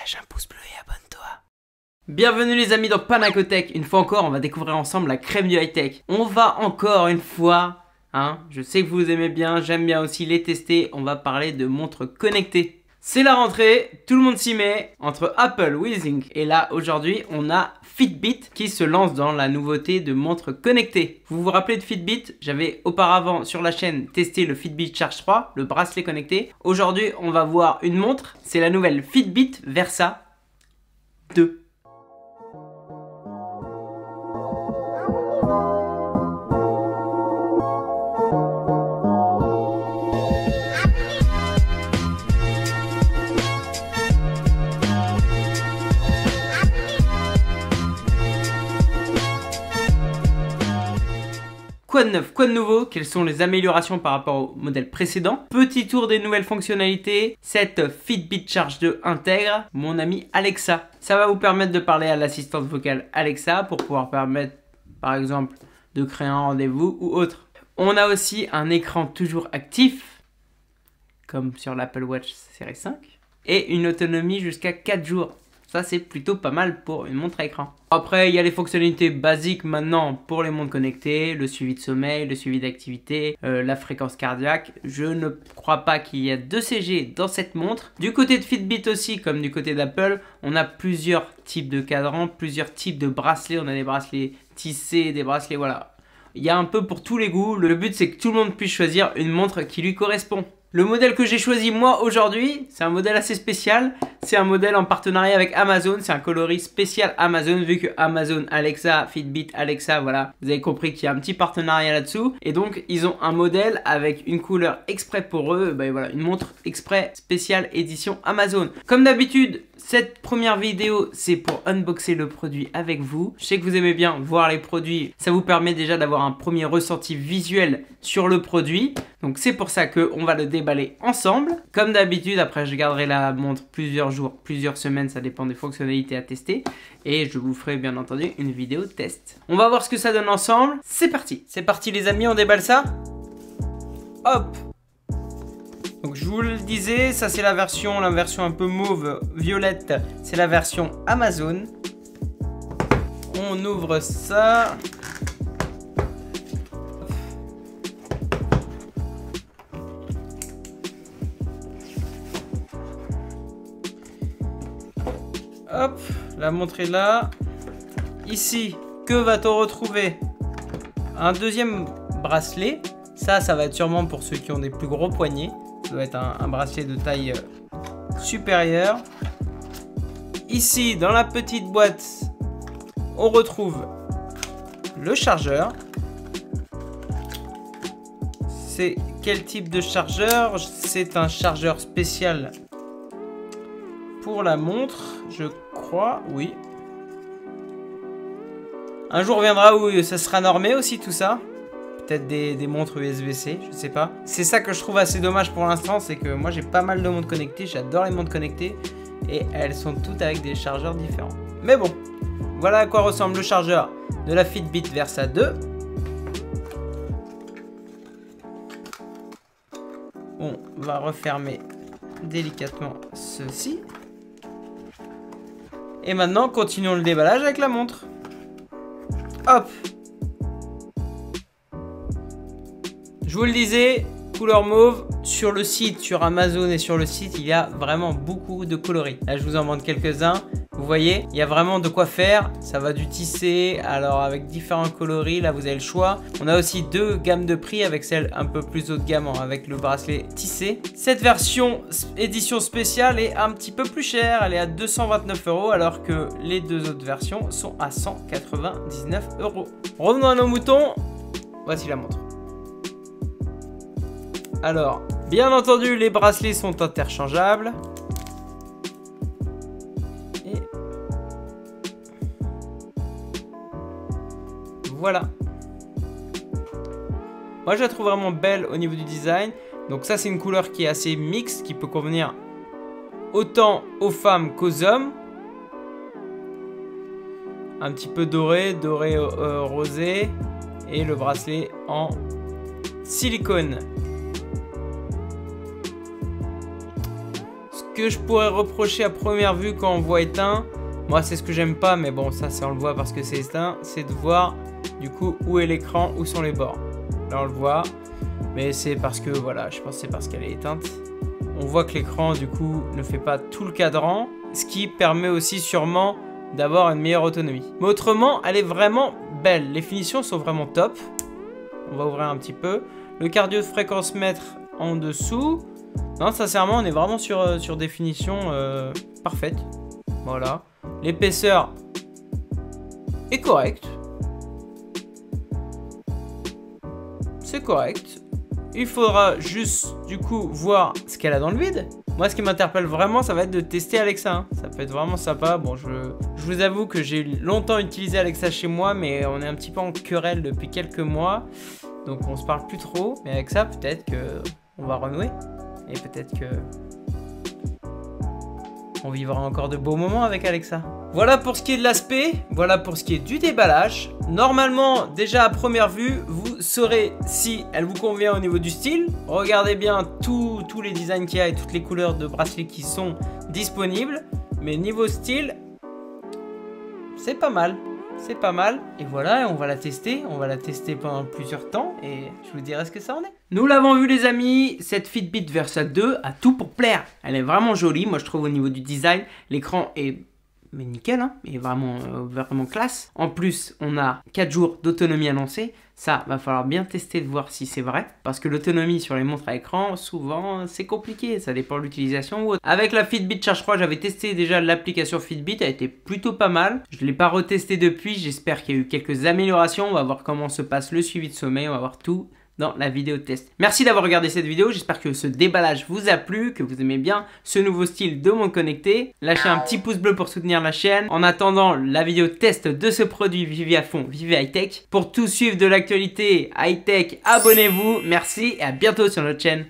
Lâche un pouce bleu et abonne-toi. Bienvenue les amis dans Panacotech. Une fois encore, on va découvrir ensemble la crème du high-tech. On va encore une fois, je sais que vous aimez bien, j'aime bien aussi les tester. On va parler de montres connectées. C'est la rentrée, tout le monde s'y met, entre Apple, Withings et là aujourd'hui on a Fitbit qui se lance dans la nouveauté de montres connectées. Vous vous rappelez de Fitbit? J'avais auparavant sur la chaîne testé le Fitbit Charge 3, le bracelet connecté. Aujourd'hui on va voir une montre, c'est la nouvelle Fitbit Versa 2. Quoi de neuf, quoi de nouveau? Quelles sont les améliorations par rapport au modèle précédent? Petit tour des nouvelles fonctionnalités. Cette Fitbit Charge 2 intègre mon ami Alexa. Ça va vous permettre de parler à l'assistante vocale Alexa pour pouvoir permettre par exemple de créer un rendez-vous ou autre. On a aussi un écran toujours actif comme sur l'Apple Watch série 5 et une autonomie jusqu'à 4 jours. Ça, c'est plutôt pas mal pour une montre à écran. Après, il y a les fonctionnalités basiques maintenant pour les montres connectées, le suivi de sommeil, le suivi d'activité, la fréquence cardiaque. Je ne crois pas qu'il y a d'ECG dans cette montre. Du côté de Fitbit aussi, comme du côté d'Apple, on a plusieurs types de cadrans, plusieurs types de bracelets. On a des bracelets tissés, des bracelets, voilà. Il y a un peu pour tous les goûts. Le but, c'est que tout le monde puisse choisir une montre qui lui correspond. Le modèle que j'ai choisi moi aujourd'hui, c'est un modèle assez spécial. C'est un modèle en partenariat avec Amazon. C'est un coloris spécial Amazon, vu que Amazon, Alexa, Fitbit, Alexa, voilà. Vous avez compris qu'il y a un petit partenariat là-dessous. Et donc, ils ont un modèle avec une couleur exprès pour eux. Ben voilà, une montre exprès spéciale édition Amazon. Comme d'habitude, cette première vidéo, c'est pour unboxer le produit avec vous. Je sais que vous aimez bien voir les produits. Ça vous permet déjà d'avoir un premier ressenti visuel sur le produit. Donc c'est pour ça qu'on va le déballer ensemble. Comme d'habitude, après je garderai la montre plusieurs jours, plusieurs semaines, ça dépend des fonctionnalités à tester. Et je vous ferai bien entendu une vidéo test. On va voir ce que ça donne ensemble. C'est parti. C'est parti les amis, on déballe ça. Hop. Donc je vous le disais, ça c'est la version un peu mauve, violette. C'est la version Amazon. On ouvre ça. Hop, la montre est là. Ici, que va-t-on retrouver? Un deuxième bracelet. Ça va être sûrement pour ceux qui ont des plus gros poignets. Ça doit être un bracelet de taille supérieure. Ici, dans la petite boîte, on retrouve le chargeur. C'est quel type de chargeur? C'est un chargeur spécial pour la montre, je crois, oui. Un jour viendra où ça sera normé aussi tout ça. Peut-être des montres USB-C, je sais pas. C'est ça que je trouve assez dommage pour l'instant, c'est que moi j'ai pas mal de montres connectées, j'adore les montres connectées et elles sont toutes avec des chargeurs différents. Mais bon, voilà à quoi ressemble le chargeur de la Fitbit Versa 2. On va refermer délicatement ceci. Et maintenant, continuons le déballage avec la montre. Hop! Je vous le disais, couleur mauve. Sur le site, sur Amazon et sur le site, il y a vraiment beaucoup de coloris. Là, je vous en montre quelques-uns. Vous voyez, il y a vraiment de quoi faire. Ça va du tissé, alors avec différents coloris. Là, vous avez le choix. On a aussi deux gammes de prix avec celle un peu plus haut de gamme avec le bracelet tissé. Cette version édition spéciale est un petit peu plus chère. Elle est à 229 € alors que les deux autres versions sont à 199 €. Revenons à nos moutons. Voici la montre. Alors, bien entendu, les bracelets sont interchangeables. Et voilà. Moi, je la trouve vraiment belle au niveau du design. Donc ça, c'est une couleur qui est assez mixte, qui peut convenir autant aux femmes qu'aux hommes. Un petit peu doré, rosé. Et le bracelet en silicone. que je pourrais reprocher à première vue quand on voit éteint, moi c'est ce que j'aime pas, mais bon ça on le voit parce que c'est éteint, c'est de voir du coup où est l'écran, où sont les bords. Là on le voit, mais c'est parce que voilà, je pense que c'est parce qu'elle est éteinte. On voit que l'écran du coup ne fait pas tout le cadran, ce qui permet aussi sûrement d'avoir une meilleure autonomie. Mais autrement, elle est vraiment belle, les finitions sont vraiment top. On va ouvrir un petit peu. Le cardio de fréquence mètre en dessous. Non, sincèrement, on est vraiment sur des finitions parfaites. Voilà. L'épaisseur est correcte. C'est correct. Il faudra juste, du coup, voir ce qu'elle a dans le vide. Moi, ce qui m'interpelle vraiment, ça va être de tester Alexa. Hein. Ça peut être vraiment sympa. Bon, je vous avoue que j'ai longtemps utilisé Alexa chez moi, mais on est un petit peu en querelle depuis quelques mois. Donc, on se parle plus trop. Mais avec ça, peut-être qu'on va renouer. Et peut-être que on vivra encore de beaux moments avec Alexa. Voilà pour ce qui est de l'aspect, voilà pour ce qui est du déballage. Normalement, déjà à première vue, vous saurez si elle vous convient au niveau du style. Regardez bien tous les designs qu'il y a et toutes les couleurs de bracelets qui sont disponibles. Mais niveau style, c'est pas mal. C'est pas mal. Et voilà, on va la tester. On va la tester pendant plusieurs temps et je vous dirai ce que ça en est. Nous l'avons vu les amis, cette Fitbit Versa 2 a tout pour plaire. Elle est vraiment jolie, moi je trouve au niveau du design. L'écran est nickel, hein, il est vraiment classe. En plus, on a 4 jours d'autonomie annoncée. Ça, va falloir bien tester de voir si c'est vrai. Parce que l'autonomie sur les montres à écran, souvent, c'est compliqué. Ça dépend de l'utilisation ou autre. Avec la Fitbit Charge 3, j'avais testé déjà l'application Fitbit. Elle était plutôt pas mal. Je ne l'ai pas retesté depuis. J'espère qu'il y a eu quelques améliorations. On va voir comment se passe le suivi de sommeil. On va voir tout dans la vidéo test. Merci d'avoir regardé cette vidéo, j'espère que ce déballage vous a plu, que vous aimez bien ce nouveau style de montre connectée. Lâchez un petit pouce bleu pour soutenir la chaîne. En attendant la vidéo test de ce produit Vivi à fond, Vivi High Tech. Pour tout suivre de l'actualité high tech, abonnez-vous, merci et à bientôt sur notre chaîne.